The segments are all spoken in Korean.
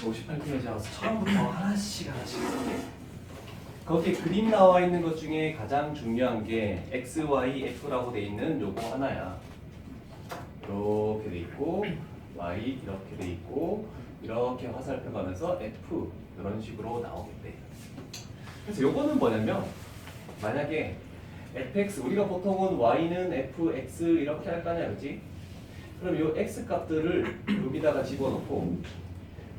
58페이지 와서 처음부터 하나씩 쓸게. 거기에 그림 나와 있는 것 중에 가장 중요한 게 x, y, f라고 돼 있는 요거 하나야. 이렇게 돼 있고 y 이렇게 돼 있고 이렇게 화살표 가면서 f 이런 식으로 나오겠대. 그래서 요거는 뭐냐면 만약에 fx 우리가 보통은 y는 fx 이렇게 할 거 아니야, 그렇지? 그럼 요 x 값들을 여기다가 집어넣고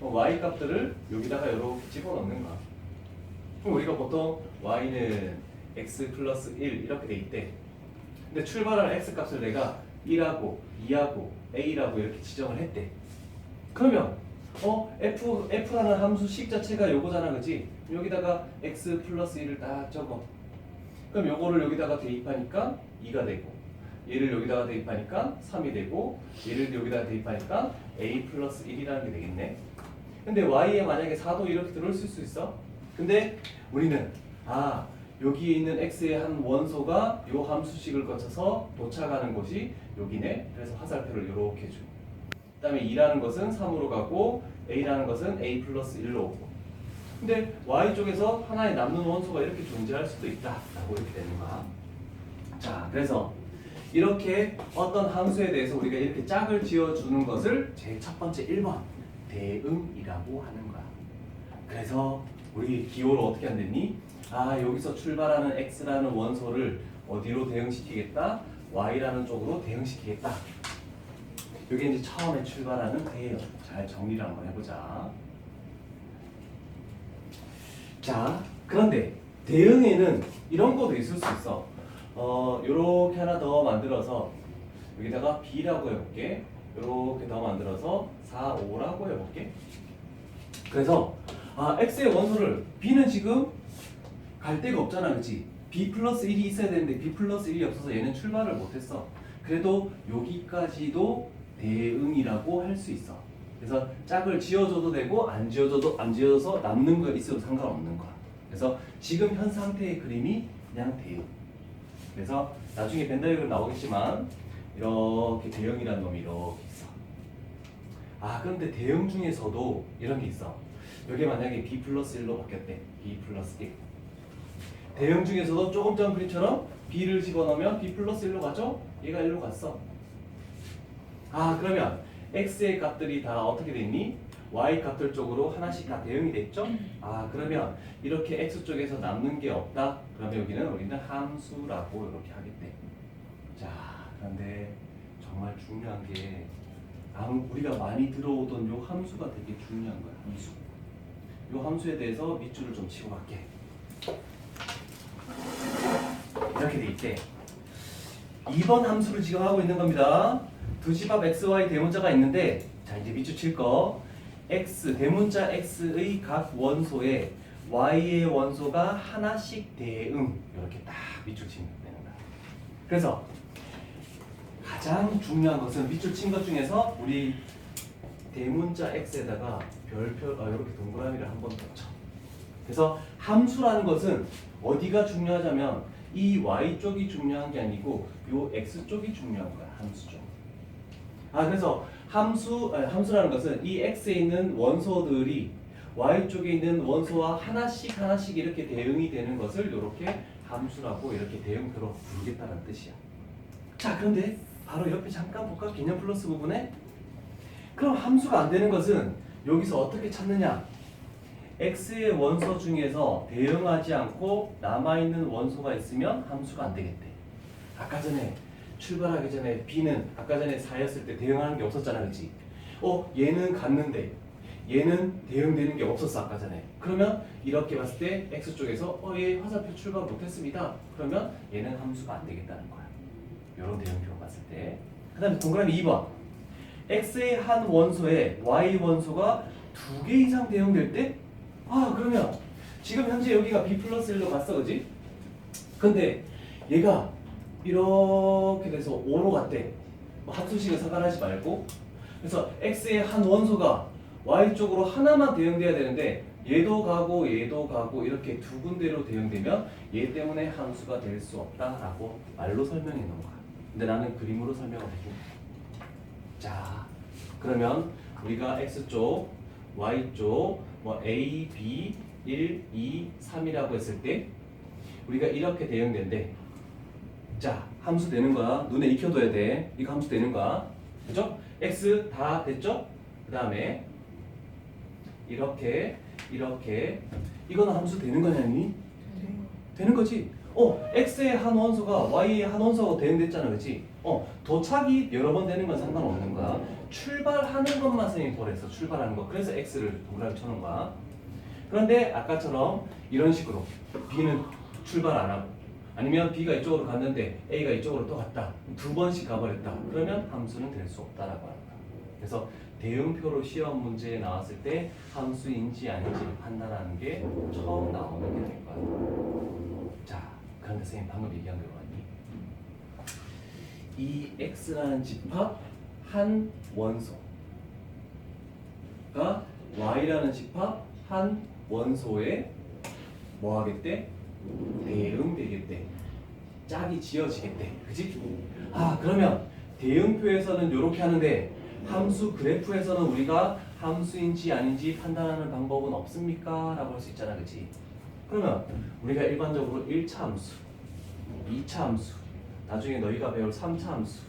y 값들을 여기다가 이렇게 집어넣는 거야. 그럼 우리가 보통 y는 x 플러스 1 이렇게 돼 있대. 근데 출발할 x 값을 내가 1하고 2하고 a라고 이렇게 지정을 했대. 그러면 f라는 함수식 자체가 요거잖아, 그치? 여기다가 x 플러스 1을 딱 적어. 그럼 요거를 여기다가 대입하니까 2가 되고 얘를 여기다가 대입하니까 3이 되고 얘를 여기다가 대입하니까 a 플러스 1이라는 게 되겠네. 근데 y에 만약에 4도 이렇게 들어올 수 있어. 근데 우리는 여기에 있는 x의 한 원소가 요 함수식을 거쳐서 도착하는 곳이 여기네. 그래서 화살표를 이렇게 주고 그 다음에 2라는 것은 3으로 가고 a라는 것은 a 플러스 1로 오고. 근데 y쪽에서 하나의 남는 원소가 이렇게 존재할 수도 있다 라고 이렇게 되는 거야. 자, 그래서 이렇게 어떤 함수에 대해서 우리가 이렇게 짝을 지어주는 것을 제일 첫 번째 1번 대응이라고 하는 거야. 그래서 우리 기호를 어떻게 한댔니? 여기서 출발하는 x라는 원소를 어디로 대응시키겠다? y라는 쪽으로 대응시키겠다. 이게 이제 처음에 출발하는 대응. 잘 정리를 한번 해보자. 자, 그런데 대응에는 이런 것도 있을 수 있어. 요렇게 하나 더 만들어서 여기다가 b라고 해볼게. 요렇게 더 만들어서 4, 5라고 해볼게. 그래서 x의 원소를 b는 지금 갈 데가 없잖아, 그치? b 플러스 1이 있어야 되는데 b 플러스 1이 없어서 얘는 출발을 못했어. 그래도 여기까지도 대응이라고 할 수 있어. 그래서 짝을 지어줘도 되고 안 지어져서 남는 거 있어도 상관없는 거야. 그래서 지금 현 상태의 그림이 그냥 대응. 그래서 나중에 벤다이어그램 나오겠지만 이렇게 대응이라는 놈이 이렇게 있어. 그런데 대응 중에서도 이런 게 있어. 여기 만약에 b 플러스 1로 바뀌었대. b 플러스 1. 대응 중에서도 조금 전 그림처럼 b를 집어넣으면 b 플러스 1로 가죠? 얘가 1로 갔어. 그러면 x의 값들이 다 어떻게 됐니? y 값들 쪽으로 하나씩 다 대응이 됐죠? 그러면 이렇게 x 쪽에서 남는 게 없다? 그러면 여기는 우리는 함수라고 이렇게 하겠대. 자, 그런데 정말 중요한 게 우리가 많이 들어오던 요 함수가 되게 중요한 거야. 함수. 요 함수에 대해서 밑줄을 좀 치고 갈게. 이렇게 돼 있대. 2번 함수를 지금 하고 있는 겁니다. 두 집 앞 xy 대문자가 있는데, 자, 이제 밑줄 칠 거. x 대문자 x의 각 원소에 y의 원소가 하나씩 대응. 이렇게 딱 밑줄 치면 되는 거야. 그래서 가장 중요한 것은 밑줄 친 것 중에서 우리 대문자 x에다가 별표 이렇게 동그라미를 한번 더 쳐. 그래서 함수라는 것은 어디가 중요하자면 이 y 쪽이 중요한 게 아니고 요 x 쪽이 중요한 거야. 함수 쪽. 그래서 함수라는 것은 이 x에 있는 원소들이 y 쪽에 있는 원소와 하나씩 이렇게 대응이 되는 것을 이렇게 함수라고 이렇게 대응표로 부르겠다는 뜻이야. 자, 그런데 바로 옆에 잠깐 볼까? 개념 플러스 부분에. 그럼 함수가 안 되는 것은 여기서 어떻게 찾느냐? x의 원소 중에서 대응하지 않고 남아있는 원소가 있으면 함수가 안 되겠대. 아까 전에 출발하기 전에 b는 아까 전에 4였을 때 대응하는 게 없었잖아, 그렇지? 얘는 갔는데 얘는 대응되는 게 없었어, 아까 전에. 그러면 이렇게 봤을 때 x 쪽에서 얘 화살표 출발 못했습니다. 그러면 얘는 함수가 안 되겠다는 거야. 이런 대응표 봤을 때. 그 다음에 동그라미 2번. x의 한 원소에 y 원소가 2개 이상 대응될 때 그러면 지금 현재 여기가 b 플러스 1로 갔어, 그지? 근데 얘가 이렇게 돼서 5로 갔대. 함수식은 상관하지 말고. 그래서 x의 한 원소가 y 쪽으로 하나만 대응돼야 되는데 얘도 가고 이렇게 두 군데로 대응되면 얘 때문에 함수가 될 수 없다라고 말로 설명해 놓은 거야. 근데 나는 그림으로 설명을 해줘. 자, 그러면 우리가 x쪽 y쪽 뭐 a, b, 1, 2, 3이라고 했을 때 우리가 이렇게 대응된대. 자, 함수 되는 거야. 눈에 익혀둬야 돼. 이거 함수 되는 거야. 그죠? x 다 됐죠? 그 다음에 이렇게 이거는 함수 되는 거냐니? 되는 거지. x의 한 원소가 y의 한 원소가 대응됐잖아, 그렇지? 도착이 여러 번 되는 건 상관없는 거야. 출발하는 것만 선생님이 보냈어. 출발하는 거. 그래서 x를 동그라미 쳐놓은 거야. 그런데 아까처럼 이런 식으로 b는 출발 안 하고 아니면 b가 이쪽으로 갔는데 a가 이쪽으로 또 갔다. 두 번씩 가버렸다. 그러면 함수는 될 수 없다라고 하는 거야. 그래서 대응표로 시험 문제에 나왔을 때 함수인지 아닌지를 판단하는 게 처음 나오는 게 될 거야. 자, 그런데 선생님 방금 얘기한 거 맞니? 이 x라는 집합 한 원소가 y라는 집합 한 원소에 뭐 하겠대? 대응되겠대. 짝이 지어지겠대. 그치? 그러면 대응표에서는 이렇게 하는데 함수 그래프에서는 우리가 함수인지 아닌지 판단하는 방법은 없습니까? 라고 할 수 있잖아. 그치? 그러면 우리가 일반적으로 1차 함수, 2차 함수, 나중에 너희가 배울 3차 함수,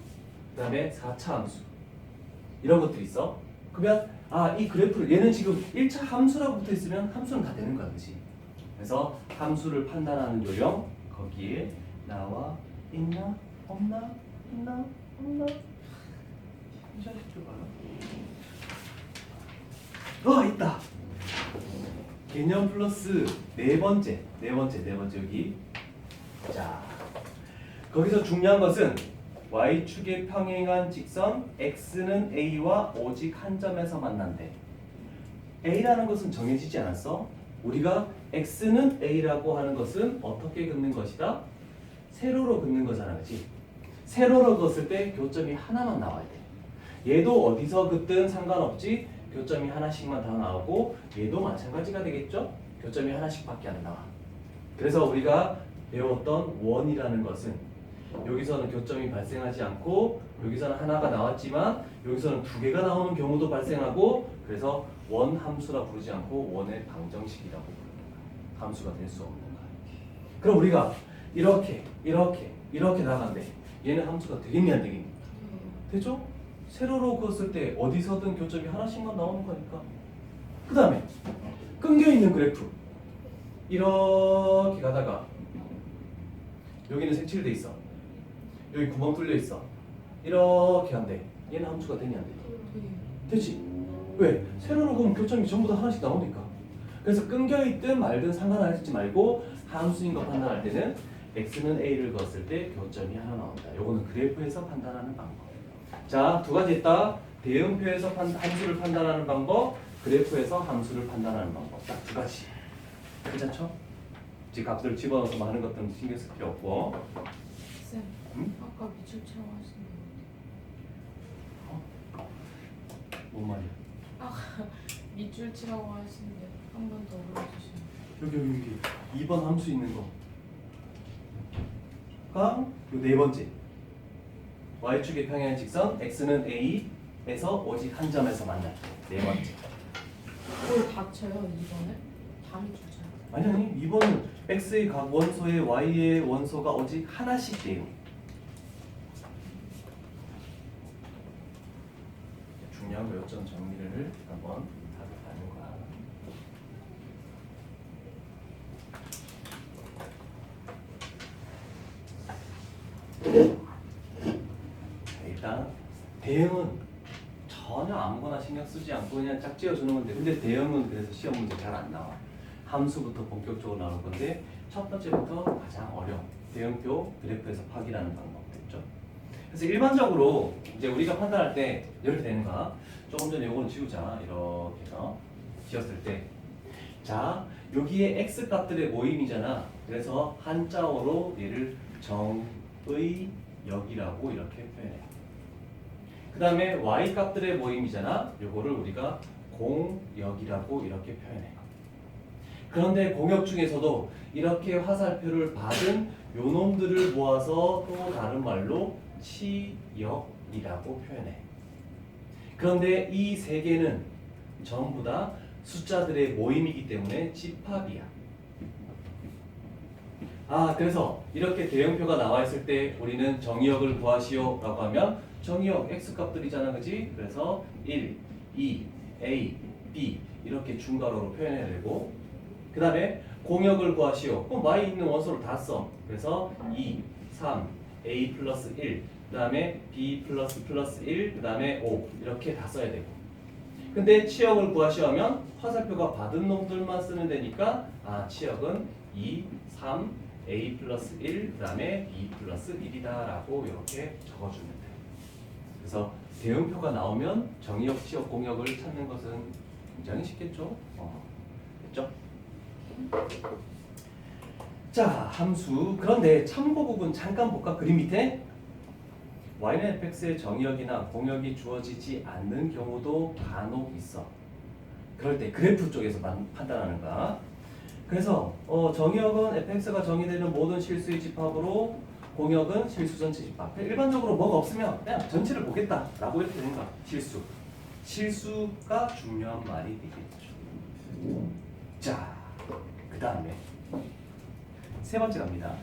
그 다음에 4차 함수 이런 것들이 있어. 그러면 이 그래프를 얘는 지금 1차 함수라고 붙어 있으면 함수는 다 되는 거야. 그치? 그래서 함수를 판단하는 요령 거기에 나와 있나? 없나? 있나? 없나? 이 자식들 봐라. 있다. 개념 플러스 네 번째 여기. 자, 거기서 중요한 것은 y축에 평행한 직선 x는 a와 오직 한 점에서 만난대. a라는 것은 정해지지 않았어. 우리가 x는 a라고 하는 것은 어떻게 긋는 것이다? 세로로 긋는 거잖아, 그렇지? 세로로 긋을 때 교점이 하나만 나와야 돼. 얘도 어디서 긋든 상관없지. 교점이 하나씩만 다 나오고 얘도 마찬가지가 되겠죠? 교점이 하나씩밖에 안 나와. 그래서 우리가 배웠던 원이라는 것은 여기서는 교점이 발생하지 않고 여기서는 하나가 나왔지만 여기서는 두 개가 나오는 경우도 발생하고 그래서 원 함수라 부르지 않고 원의 방정식이라고 부르는 거야. 함수가 될 수 없는 거야. 그럼 우리가 이렇게 나간대. 얘는 함수가 되겠니 안 되겠니? 되죠? 세로로 그었을 때 어디서든 교점이 하나씩만 나오는 거니까. 그 다음에 끊겨있는 그래프 이렇게 가다가 여기는 색칠돼 있어. 여기 구멍 뚫려 있어. 이렇게 한대. 얘는 함수가 되니 안 되니? 되지? 왜? 세로로 그으면 교점이 전부 다 하나씩 나오니까. 그래서 끊겨있든 말든 상관하지 말고 함수인 거 판단할 때는 x는 a를 그었을 때 교점이 하나 나온다. 요거는 그래프에서 판단하는 방법. 자, 두 가지 있다. 대응표에서 함수를 판단하는 방법, 그래프에서 함수를 판단하는 방법. 딱 두 가지. 괜찮죠? 지금 값들을 집어넣어서 많은 것들은 신경 쓸 필요 없고. 쌤, 응? 아까 미술처럼 하시는 뭔 말이야? 아까 밑줄치라고 하시는데 한 번 더 올려주시면. 여기 2번 함수 있는 거가 요 네 번째. y축의 평행한 직선 x는 a에서 오직 한 점에서 만날 네 번째. 그걸 닥쳐요 이번에? 다 밑줄쳐요. 아니 2번은 x의 각 원소에 y의 원소가 오직 하나씩 돼요. 중요한 거 요점 정리를 한번 하는 거야. 일단 대응은 전혀 아무거나 신경 쓰지 않고 그냥 짝 지어주는 건데 근데 대응은 그래서 시험 문제 잘 안 나와. 함수부터 본격적으로 나올 건데 첫 번째부터 가장 어려운 대응표 그래프에서 파기라는 방법이죠. 그래서 일반적으로 이제 우리가 판단할 때 이렇게 되는 거야. 조금 전에 요거는 지우자. 이렇게 해서 지었을 때 자, 여기에 x 값들의 모임이잖아. 그래서 한자어로 얘를 정의역이라고 이렇게 표현해. 그 다음에 y 값들의 모임이잖아. 요거를 우리가 공역이라고 이렇게 표현해. 그런데 공역 중에서도 이렇게 화살표를 받은 요 놈들을 모아서 또 다른 말로 치역이라고 표현해. 그런데 이 세 개는 전부 다 숫자들의 모임이기 때문에 집합이야. 그래서 이렇게 대형표가 나와 있을 때 우리는 정의역을 구하시오 라고 하면 정의역 x값들이잖아, 그지? 그래서 1, 2, a, b 이렇게 중괄호로 표현해야 되고, 그 다음에 공역을 구하시오. 그럼 y 있는 원소를 다 써. 그래서 2, 3, a 플러스 1, 그 다음에 b 플러스 1, 그 다음에 5 이렇게 다 써야 되고. 근데 치역을 구하시오 하면 화살표가 받은 놈들만 쓰면 되니까 치역은 2, 3, a 플러스 1, 그 다음에 b 플러스 1이다 라고 이렇게 적어주면 돼. 그래서 대응표가 나오면 정의역, 치역, 공역을 찾는 것은 굉장히 쉽겠죠? 됐죠? 자, 함수. 그런데 참고 부분 잠깐 볼까? 그림 밑에 y는 fx의 정의역이나 공역이 주어지지 않는 경우도 간혹 있어. 그럴 때 그래프 쪽에서 판단하는 거야. 그래서 정의역은 fx가 정의되는 모든 실수의 집합으로, 공역은 실수 전체 집합. 일반적으로 뭐가 없으면 그냥 전체를 보겠다라고 이렇게 되는 거야. 실수가 중요한 말이 되겠죠. 자, 그 다음에 세 번째 갑니다.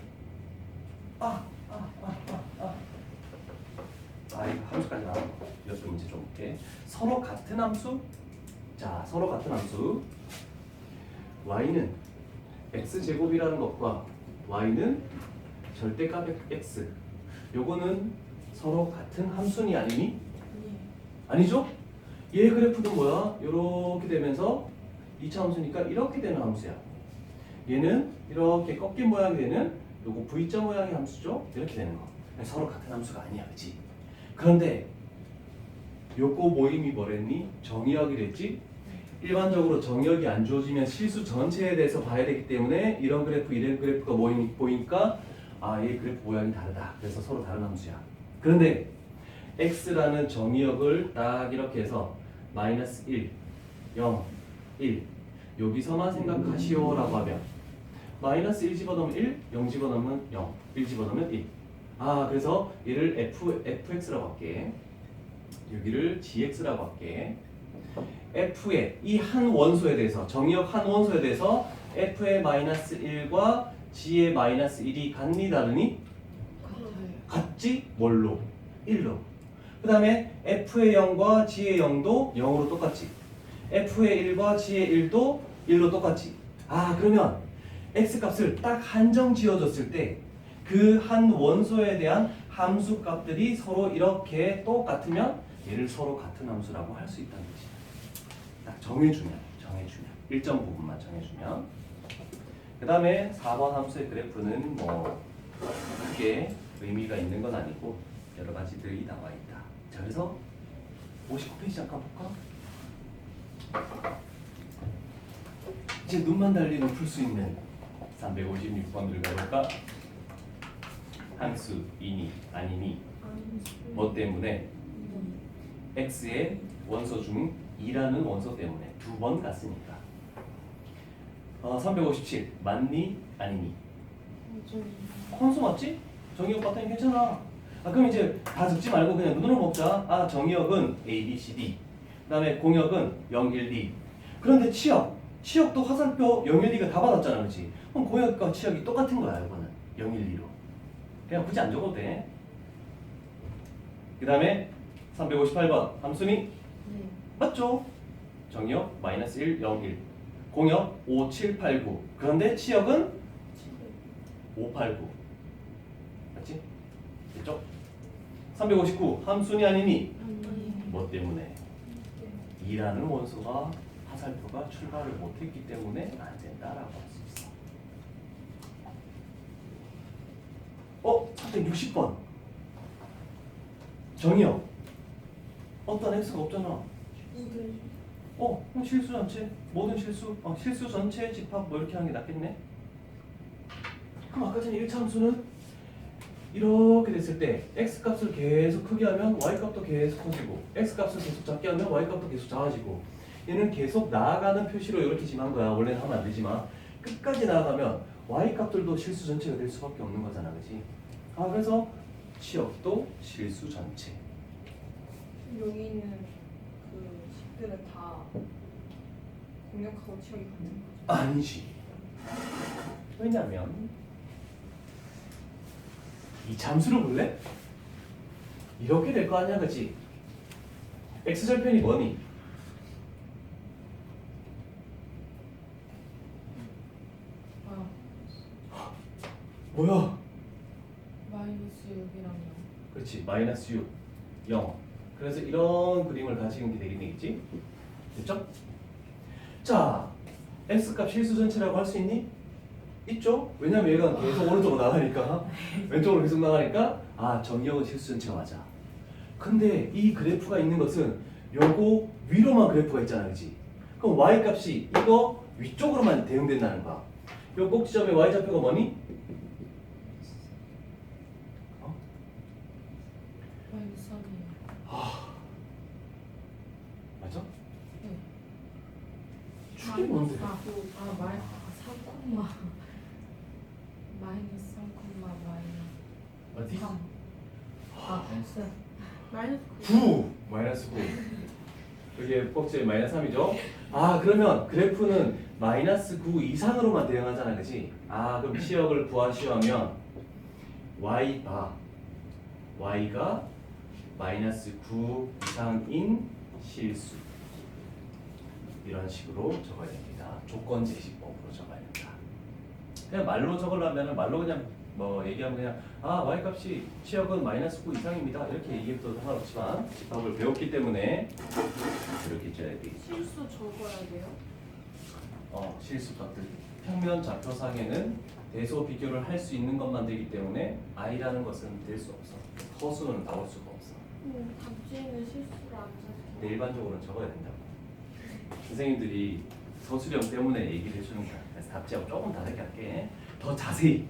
이거 함수까지 나와. 이것도 문제 좀 볼게. 서로 같은 함수. 자, 서로 같은 함수. y는 x제곱이라는 것과 y는 절대값 x. 요거는 서로 같은 함수니 아니니? 아니죠? 얘 그래프는 뭐야? 이렇게 되면서 2차 함수니까 이렇게 되는 함수야. 얘는 이렇게 꺾인 모양이 되는 요거 V자 모양의 함수죠? 이렇게 되는 거. 서로 같은 함수가 아니야, 그치? 그런데 요거 모임이 뭐랬니? 정의역이랬지? 일반적으로 정의역이 안 주어지면 실수 전체에 대해서 봐야 되기 때문에 이런 그래프, 이런 그래프가 보이니까 얘 그래프 모양이 다르다. 그래서 서로 다른 함수야. 그런데 x라는 정의역을 딱 이렇게 해서 마이너스 1, 0, 1 여기서만 생각하시오 라고 하면 마이너스 1 집어넣으면 1, 0 집어넣으면 0, 1 집어넣으면 1. 그래서 얘를 fx라고 할게. 여기를 gx라고 할게. f의 이 한 원소에 대해서, 정의역 한 원소에 대해서 f의 마이너스 1과 g의 마이너스 1이 같니 다르니? 같지? 뭘로? 1로. 그 다음에 f의 0과 g의 0도 0으로 똑같지. f의 1과 g의 1도 1로 똑같지. 그러면 x값을 딱 한정 지어줬을 때 그 한 원소에 대한 함수 값들이 서로 이렇게 똑같으면 얘를 서로 같은 함수라고 할 수 있다는 거지. 딱 정해주면 일정 부분만 정해주면. 그 다음에 4번 함수의 그래프는 뭐 크게 의미가 있는 건 아니고 여러 가지들이 나와 있다. 자, 그래서 59페이지 잠깐 볼까? 이제 눈만 달리면 풀 수 있는 356번을 가볼까? 함수 이니 아니니 뭐 때문에? x의 원소 중 2라는 원소 때문에 두 번 갔으니까. 357 맞니 아니니? 혼수 맞지? 정의역 같으니 괜찮아. 그럼 이제 다 적지 말고 그냥 눈으로 먹자. 정의역은 A, B, C, D. 그 다음에 공역은 0, 1, 2. 그런데 치역도 화살표 0, 1, 2가 다 받았잖아, 그렇지? 그럼 공역과 치역이 똑같은 거야, 이거는 0, 1, 2로. 그냥 굳이 안 적어도 돼. 그 다음에 358번 함수니? 맞죠? 정의역 마이너스 1, 0, 1. 공역 5, 7, 8, 9. 그런데 치역은 5, 8, 9. 맞지? 됐죠? 359 함수니 아니니? 뭐 때문에? 2라는 원소가 화살표가 출발을 못했기 때문에 안 된다라고 할 수 있어. 360번 정의역 어떤 x가 없잖아. 그럼 실수 전체, 모든 실수, 실수 전체 집합 뭐 이렇게 하는 게 낫겠네. 그럼 아까 전에 1차 함수는 이렇게 됐을 때 x 값을 계속 크게 하면 y 값도 계속 커지고, x 값을 계속 작게 하면 y 값도 계속 작아지고, 얘는 계속 나아가는 표시로 이렇게 지만 거야. 원래는 하면 안 되지만 끝까지 나아가면 y 값들도 실수 전체가 될 수밖에 없는 거잖아, 그렇지? 그래서 치역도 실수 전체. 여기 있는 그 식들은 다 공역하고 치역이 같은 거죠. 아니지. 왜냐면 이 잠수를 볼래? 이렇게 될 거 아니야, 그치? x절편이 뭐니? 아 뭐야? 마이너스 6이랑 0. 그렇지, 마이너스 6, 0. 그래서 이런 그림을 가지는 게 되겠지? 됐죠? 자, x값 실수 전체라고 할 수 있니? 있죠? 왜냐면 얘가 계속 오른쪽으로 나가니까 왼쪽으로 계속 나가니까 아, 정의역은 실수 전체가 맞아. 근데 이 그래프가 있는 것은 요거 위로만 그래프가 있잖아, 그치? 그럼 y값이 이거 위쪽으로만 대응된다는 거야. 요 꼭지점의 y좌표가 뭐니? 마이너스 3이에요. 맞아? 네. 축이 뭔데? 마이 3, 마이너스 3, 마이너스 어디? 3. 됐어. 마이너스 9 마이너스 9 여기에 꼭지에 마이너스 3이죠. 아, 그러면 그래프는 마이너스 9 이상으로만 대응하잖아, 그치? 아, 그럼 치역을 구하시하면 y 바 y가 마이너스 9 이상인 실수, 이런 식으로 적어야 됩니다. 조건 제시법으로 적어야 된다. 그냥 말로 적으려면 말로 그냥 뭐 얘기하면 그냥 아, y값이 치역은 마이너스 9 이상입니다 이렇게 얘기해도 상관없지만 집합을 배웠기 때문에 이렇게 써야 되겠죠. 실수 적어야 돼요? 실수값들 평면 좌표상에는 대소 비교를 할 수 있는 것만 되기 때문에 i라는 것은 될 수 없어. 허수는 나올 수가 없어. 답지에는 실수를 안 근데 적어요. 일반적으로는 적어야 된다고. 선생님들이 서술형 때문에 얘기를 해주는 거야. 그래서 답지하고 조금 다르게 할게. 더 자세히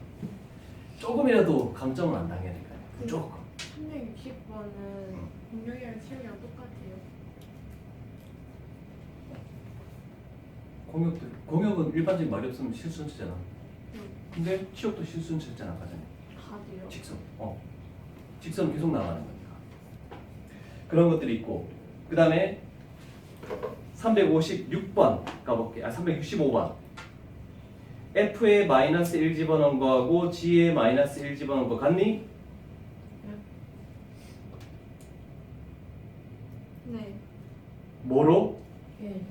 조금이라도 감점은 안 당해야 될까요? 무조건. 360번은 공역이랑 치역이랑 똑같아요. 공역은 일반적인 말이 없으면 실수전체잖아. 근데 치역도 실수전체잖아, 아까 전에. 다돼요. 직선. 직선은 계속 나가는 거니까. 그런 것들이 있고. 그 다음에 356번 가볼게. 365번. F에 마이너스 1 집어넣은 거하고 G에 마이너스 1 집어넣은 거 같니? 네. 뭐로? 1.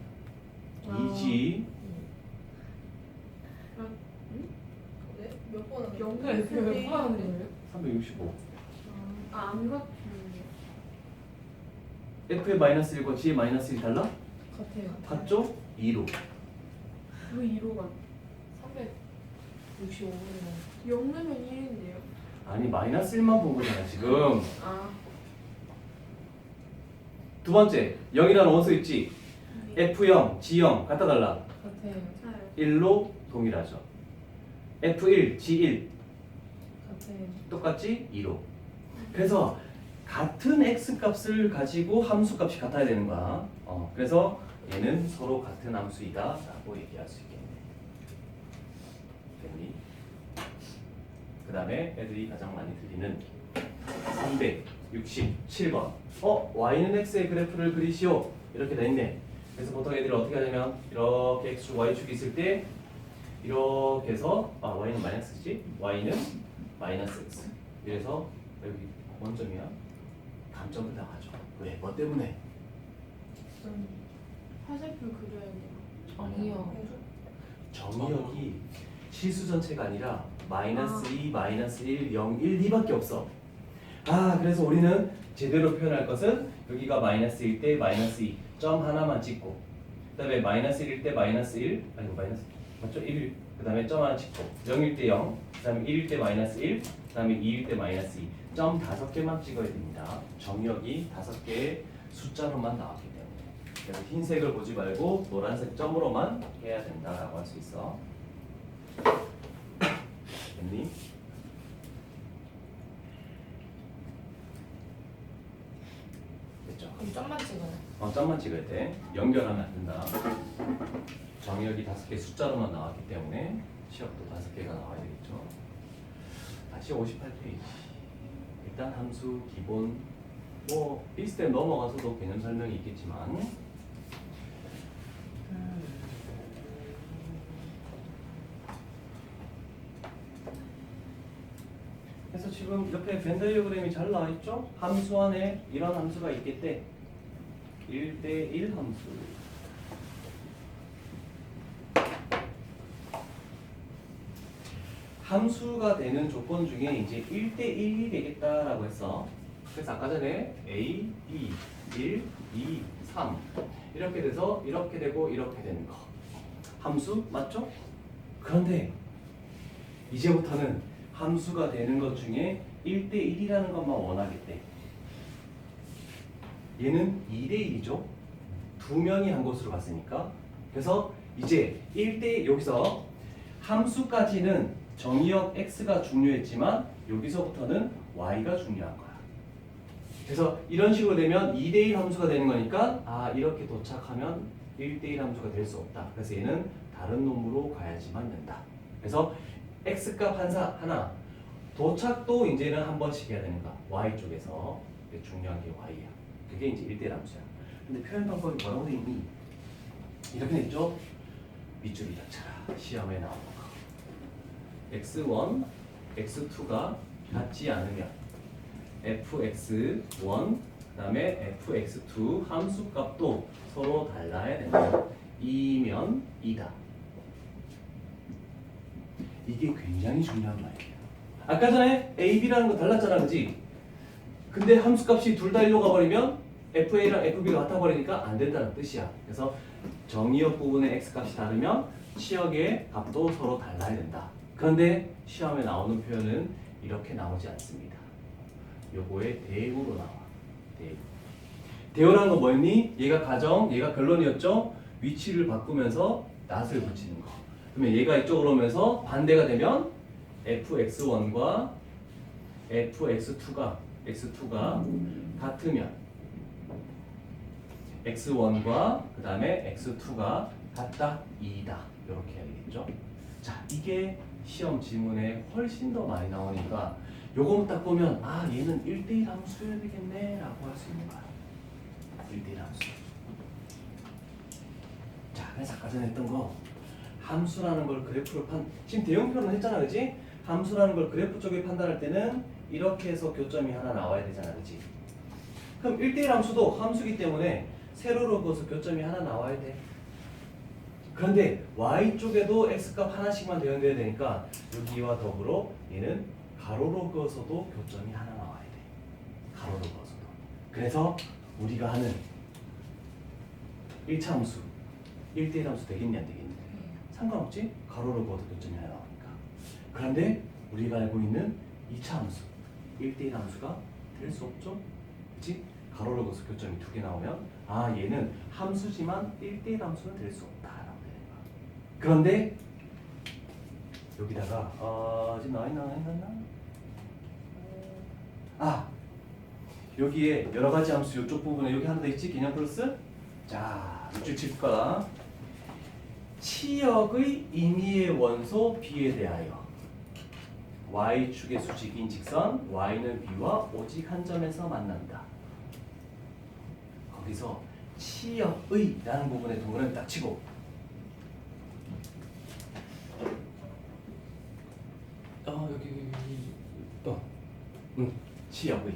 2G. 네? 몇 번은? 영가에 몇 하는 거예요? 365. 안 같은데. F에 마이너스 1과 G에 마이너스 1 달라? 같아요. 같죠? 2로. 왜 2로가? 365분이면 0 넣으면 1인데요. 아니, 마이너스 1만 본 거잖아, 지금. 아. 두 번째, 0이라는 원소 있지? F0, G0 같다 달라? 같아요. 1로 동일하죠. F1, G1 같아요. 똑같지? 2로. 그래서 같은 x값을 가지고 함수값이 같아야 되는 거야. 그래서 얘는 서로 같은 함수이다 라고 얘기할 수 있겠네. 됐니? 그 다음에 애들이 가장 많이 들리는 367번. y는 x의 그래프를 그리시오. 이렇게 돼 있네. 그래서 보통 애들이 어떻게 하냐면 이렇게 x축, y축이 있을 때 이렇게 해서 y는 마이너스지? y는 마이너스 x. 그래서 여기 원점이야. 감점을 당하죠. 왜? 뭐 때문에? 화살표 그려야 돼요. 아니요. 정의역이 실수 전체가 아니라 마이너스 2, 마이너스 1, 0, 1, 2밖에 없어. 그래서 우리는 제대로 표현할 것은 여기가 마이너스 1 때 마이너스 2, 점 하나만 찍고, 그 다음에 마이너스 1일 때 마이너스 1, 아니고 마이너스, 맞죠? 1, 그 다음에 점 하나 찍고, 0일 때 0, 그 다음에 1일 때 마이너스 1, 그 다음에 2일 때 마이너스 2, 점 5개만 찍어야 됩니다. 정의역이 5개의 숫자로만 나왔기 때문에. 그래서 흰색을 보지 말고 노란색 점으로만 해야 된다라고 할 수 있어. 됐니? 됐죠? 그럼 점만 찍어요. 점만 찍을 때 연결하면 안 된다. 정의역이 5개 숫자로만 나왔기 때문에 시역도 5개가 나와야 되겠죠. 다시 58페이지. 일단 함수 기본 비스텝 넘어가서도 개념 설명이 있겠지만 지금 옆에 벤 다이어그램이 잘 나와 있죠? 함수 안에 이런 함수가 있겠대. 1대1 함수. 함수가 되는 조건 중에 이제 1대1이 되겠다라고 했어. 그래서 아까 전에 A, B, 1, 2, 3 이렇게 돼서 이렇게 되고 이렇게 되는 거. 함수 맞죠? 그런데 이제부터는 함수가 되는 것 중에 1대1이라는 것만 원하겠대. 얘는 2대1이죠. 두 명이 한 곳으로 갔으니까. 그래서 이제 1대 여기서 함수까지는 정의역 x가 중요했지만 여기서부터는 y가 중요한 거야. 그래서 이런 식으로 되면 2대1 함수가 되는 거니까 아 이렇게 도착하면 1대1 함수가 될 수 없다. 그래서 얘는 다른 놈으로 가야지만 된다. 그래서 x값 하나 도착도 이제는 한 번씩 해야 되는 거야. y 쪽에서 중요한 게 y야. 그게 이제 1대1 함수야. 근데 표현 방법이 뭐라고 돼 있니? 이렇게 돼 있죠? 밑줄이 닫혀라. 시험에 나오는 거. x1, x2가 같지 않으면 fx1 그다음에 fx2 함수값도 서로 달라야 된다. 이면 이다. 이게 굉장히 중요한 말이에요. 아까 전에 a, b라는 거 달랐잖아, 그지? 근데 함수값이 둘 다 1로 가버리면 fa랑 fb가 같아버리니까 안 된다는 뜻이야. 그래서 정의역 부분의 x값이 다르면 치역의 값도 서로 달라야 된다. 그런데 시험에 나오는 표현은 이렇게 나오지 않습니다. 요거의 대우로 나와. 대우. 대우라는 건 뭐였니? 얘가 가정, 얘가 결론이었죠? 위치를 바꾸면서 낫을 붙이는 거. 그러면 얘가 이쪽으로 오면서 반대가 되면 fx1과 fx2가 같으면 x1과 그 다음에 x2가 같다, 2다 이렇게 해야 되겠죠. 자, 이게 시험 지문에 훨씬 더 많이 나오니까 요거만 딱 보면 아 얘는 1대1 함수여야 되겠네 라고 할 수 있는 거야. 1대1 함수. 자, 그래서 아까 전에 했던 거 함수라는 걸 그래프로 지금 대형표는 했잖아, 그지? 함수라는 걸 그래프 쪽에 판단할 때는 이렇게 해서 교점이 하나 나와야 되잖아, 그지? 그럼 1대1 함수도 함수기 때문에 세로로 그어서 교점이 하나 나와야 돼. 그런데 y쪽에도 x값 하나씩만 대응돼야 되니까 여기와 더불어 얘는 가로로 그어서도 교점이 하나 나와야 돼. 가로로 그어서도. 그래서 우리가 하는 1차 함수 1대1 함수 되겠냐 안 되겠냐? 상관없지? 가로로 그어도 교점이 하나 나오니까. 그런데 우리가 알고 있는 2차 함수 1대1 함수가 될 수 없죠? 그치? 가로로 그어서 교점이 두 개 나오면 아 얘는 함수지만 1대1 함수는 될 수 없다라고 되는 거야. 그런데 여기다가 지금 나와있나? 아 여기에 여러 가지 함수 이쪽 부분에 여기 하나 더 있지? 개념 플러스. 자 밑줄 칠까? 치역의 임의의 원소 b에 대하여 y축의 수직인 직선 y는 b와 오직 한 점에서 만난다. 거기서 치역의 라는 부분에 동그라미 딱 치고 치역의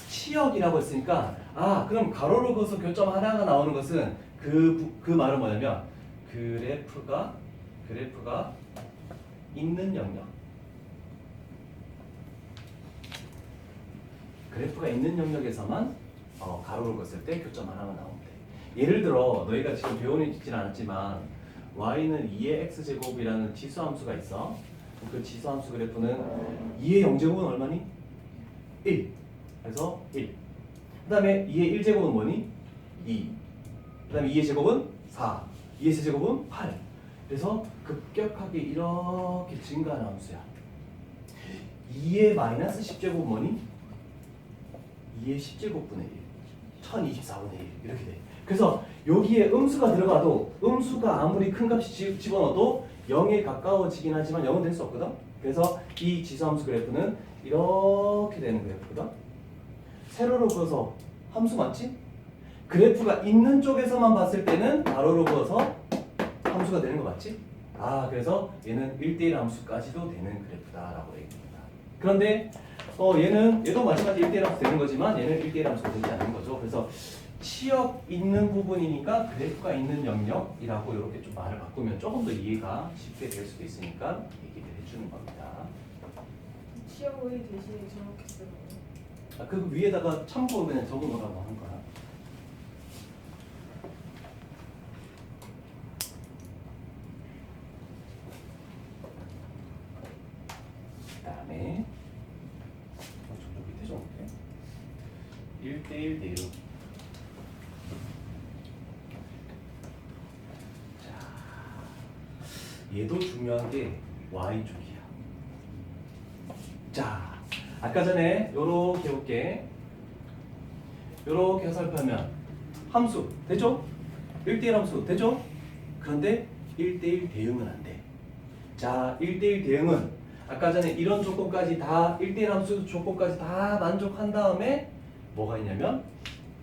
치역이라고 했으니까 아 그럼 가로로 그어서 교점 하나가 나오는 것은 그 말은 뭐냐면 그래프가 있는 영역 그래프가 있는 영역에서만 가로로 그었을 때 교점 하나가 나오는데 예를 들어 너희가 지금 배우지는 않았지만 y는 2의 x제곱이라는 지수함수가 있어. 그 지수함수 그래프는 2의 0제곱은 얼마니? 1. 그래서 1. 그 다음에 2의 1제곱은 뭐니? 2. 그 다음에 2의 제곱은 4. 2의 세제곱은 8. 그래서 급격하게 이렇게 증가하는 함수야. 2의 마이너스 10제곱은 뭐니? 2의 10제곱분의 1. 1024분의 1. 이렇게 돼. 그래서 여기에 음수가 들어가도 음수가 아무리 큰 값이 집어넣어도 0에 가까워지긴 하지만 0은 될 수 없거든. 그래서 이 지수함수 그래프는 이렇게 되는 그래프거든. 세로로 그어서 함수 맞지? 그래프가 있는 쪽에서만 봤을 때는 가로로 그어서 함수가 되는 거 맞지? 아 그래서 얘는 1대1 함수까지도 되는 그래프다라고 얘기합니다. 그런데 얘도 마찬가지 1대1 함수 되는 거지만 얘는 1대1 함수가 되지 않는 거죠. 그래서 치역 있는 부분이니까 그래프가 있는 영역이라고 이렇게 좀 말을 바꾸면 조금 더 이해가 쉽게 될 수도 있으니까 얘기를 해주는 겁니다. 치역의 대신에 저렇게 쓰는 거. 그 위에다가 참고로 그냥 적어놓으라고 하는 거야. 그다음에 저쪽 밑에 좀 볼게. 1대1 대응. 자, 얘도 중요한 게 y쪽이야. 자, 아까 전에 요렇게 볼게. 요렇게 해설하면 함수 되죠? 1대1 함수 되죠? 그런데 1대1 대응은 안 돼. 자, 1대1 대응은 아까 전에 이런 조건까지 다 1대1 함수 조건까지 다 만족한 다음에 뭐가 있냐면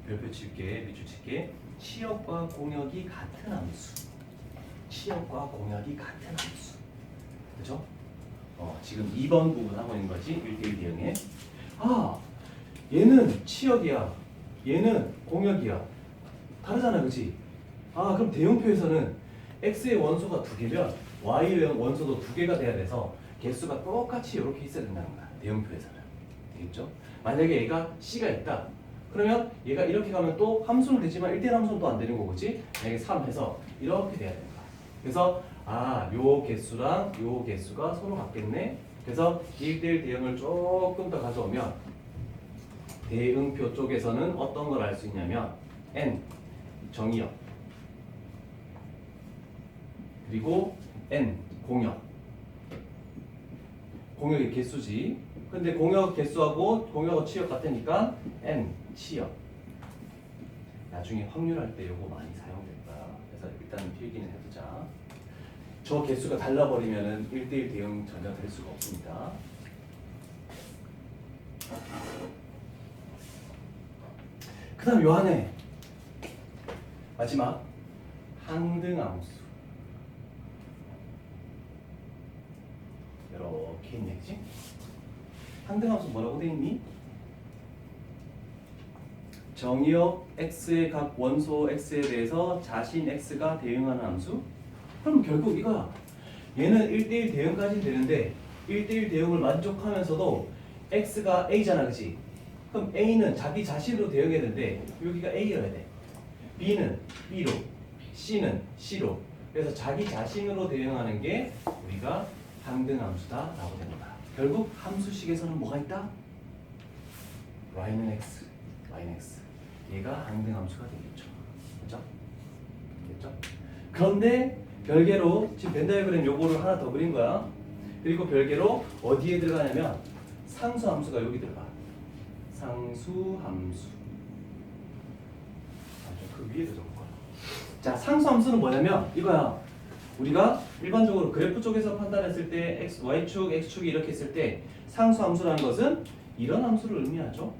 별표 칠게, 밑줄 칠게. 치역과 공역이 같은 함수. 치역과 공역이 같은 함수. 그죠? 지금 2번 부분 하고 있는 거지. 1대1 대응에. 얘는 치역이야. 얘는 공역이야. 다르잖아, 그치? 그럼 대응표에서는 x의 원소가 2개면 y의 원소도 2개가 돼야 돼서 개수가 똑같이 이렇게 있어야 된다는 거야. 대응표에서는. 되겠죠? 만약에 얘가 c가 있다. 그러면 얘가 이렇게 가면 또 함수는 되지만 1대1 함수는 또 안 되는 거고, 그치? 만약에 3 해서 이렇게 돼야 되는 거야. 그래서 요 개수랑 요 개수가 서로 같겠네. 그래서 1대1 대응을 조금 더 가져오면 대응표 쪽에서는 어떤 걸 알 수 있냐면 n 정의역 그리고 n 공역의 개수지. 근데 공역 개수하고 공역의 치역 같으니까 n 치역. 나중에 확률할 때 요거 많이 사용될 거야. 그래서 일단 필기는 해두자. 저 개수가 달라버리면은 1대1 대응 전혀 될 수가 없습니다. 그 다음 요 안에 마지막 항등함수 이렇게 있네, 그치? 항등함수 뭐라고 돼 있니? 정의역 x의 각 원소 x에 대해서 자신 x가 대응하는 함수? 그럼 결국 이거야. 얘는 1대1 대응까지 되는데 1대1 대응을 만족하면서도 x가 a잖아, 그치? 그럼 a는 자기 자신으로 대응해야 되는데 여기가 a여야 돼. b는 b로, c는 c로. 그래서 자기 자신으로 대응하는 게 우리가 항등함수다라고 되는 거야. 결국 함수식에서는 뭐가 있다? y는 x, y는 x. 얘가 항등함수가 되겠죠. 그렇죠? 됐죠? 그런데 별개로 지금 벤 다이어그램 요거를 하나 더 그린 거야. 그리고 별개로 어디에 들어가냐면 상수함수가 여기 들어가. 상수함수. 그 위에도 적을 거야. 자, 상수함수는 뭐냐면 이거야. 우리가 일반적으로 그래프 쪽에서 판단했을 때 x, y축, x축이 이렇게 있을 때 상수함수라는 것은 이런 함수를 의미하죠.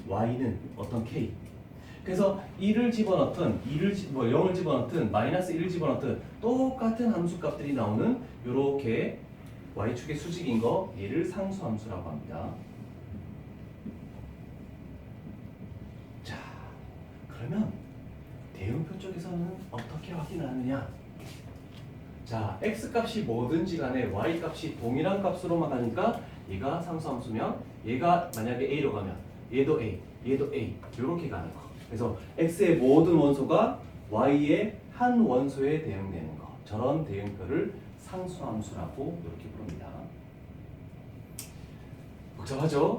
y는 어떤 k. 그래서 1을 집어넣든 0을 집어넣든 마이너스 1을 집어넣든 똑같은 함수 값들이 나오는 요렇게 y축의 수직인 거 얘를 상수함수라고 합니다. 자, 그러면 대응표 쪽에서는 어떻게 확인하느냐? 자, x 값이 뭐든지 간에 y 값이 동일한 값으로만 가니까 얘가 상수함수면 얘가 만약에 a로 가면 얘도 a, 얘도 a 이렇게 가는 거. 그래서 x의 모든 원소가 y의 한 원소에 대응되는 거. 저런 대응표를 상수함수라고 이렇게 부릅니다. 복잡하죠?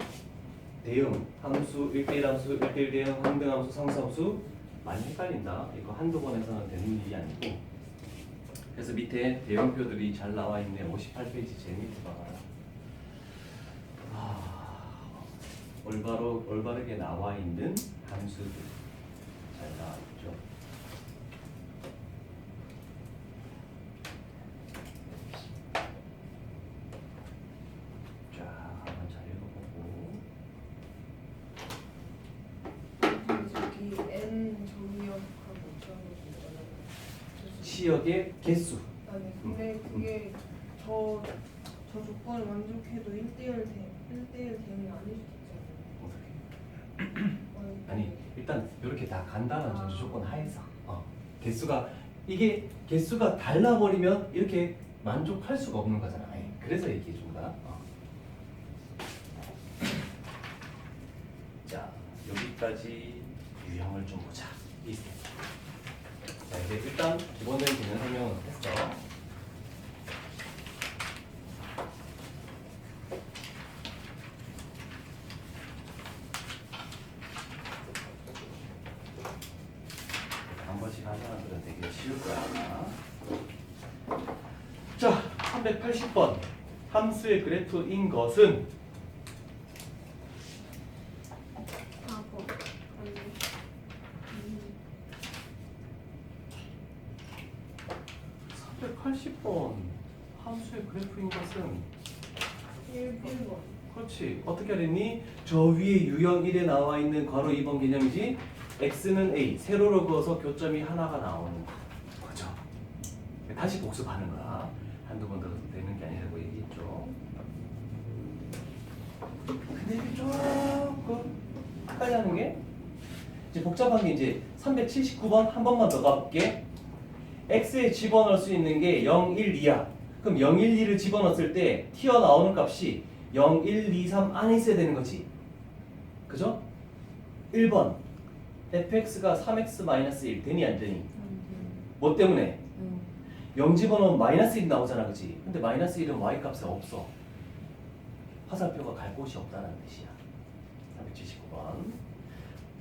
대응, 함수, 1대1 함수, 1대1 대응, 항등함수, 상수함수 많이 헷갈린다. 이거 한두 번에서는 되는 일이 아니고. 그래서 밑에 대응표들이 잘 나와 있네. 58페이지 제일 밑에 봐봐요. 올바르게 나와 있는 함수들 잘 나와 있죠. 자, 한번 잘 읽어보고. 저기 n 정의역하고 어쩌는 거잖아요. 치역의 개수. 아니 근데 그게 저 저 조건을 만족해도 1대1 대응이 아닐 수도 있잖아요. 아니 일단 이렇게 다 간단한 전제 조건 하에서 개수가 이게 개수가 달라버리면 이렇게 만족할 수가 없는 거잖아. 그래서 얘기해 준 거야. 자 여기까지 유형을 좀 보자. 자 이제 일단 기본적인 기능 설명은 했어. 한 번씩 하는 사람들은 되게 쉬울 거야. 자, 380번 함수의 그래프인 것은 4번. 380번 함수의 그래프인 것은 1번. 그렇지. 어떻게 알았니? 저 위에 유형 1에 나와 있는 괄호 2번 개념이지. x는 a 세로로 그어서 교점이 하나가 나오는 거. 그죠? 다시 복습하는 거야. 한두 번 들어도 되는 게 아니라고 얘기했죠. 근데 이게 조금 헷갈려하는 게 이제 복잡한 게 이제 379번 한 번만 더 가볼게. x에 집어넣을 수 있는 게 0, 1, 2야. 그럼 0, 1, 2를 집어넣었을 때 튀어나오는 값이 0, 1, 2, 3 안에 있어야 되는 거지. 그죠? 1번 fx가 3x-1 되니 안 되니? 뭐 때문에? 0 집어넣으면 -1 나오잖아, 그치? 근데 -1은 y값에 없어. 화살표가 갈 곳이 없다는 뜻이야. 379번.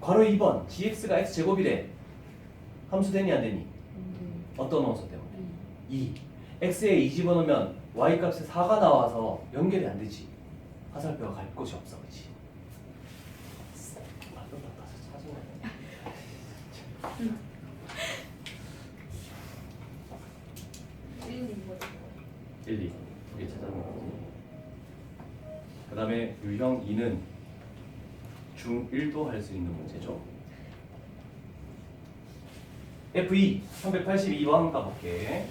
괄호 2번 gx가 x제곱이래. 함수 되니 안 되니? 어떤 원소 때문에? 2. x에 2 집어넣으면 y값에 4가 나와서 연결이 안 되지. 화살표가 갈 곳이 없어, 그치? 말도 다 짜증나네. 1, 2번. 1, 2. 두 개 찾아보는 거지. 그 다음에 유형 2는 중1도 할 수 있는 문제죠. F2 382번 한번 가볼게.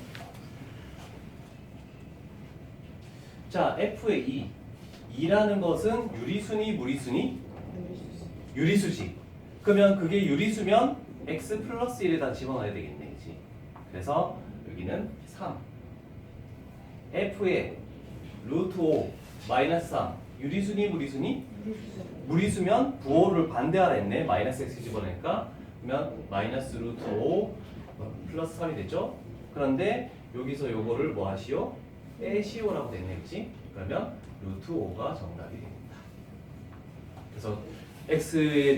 자, F의 2라는 것은 유리수니 무리수니? 유리수지. 그러면 그게 유리수면 x 플러스 1에다 집어넣어야 되겠네, 그치? 그래서 여기는 3. F의 루트 5 마이너스 3. 유리수니 무리수니? 무리수면 부호를 반대하라 했네. 마이너스 x 집어넣으니까. 그러면 마이너스 루트 5 플러스 3이 됐죠? 그런데 여기서 요거를 뭐 하시오? 빼시오라고 됐네, 그치? 그러면 루트 5가 정답이 됩니다. 그래서 x의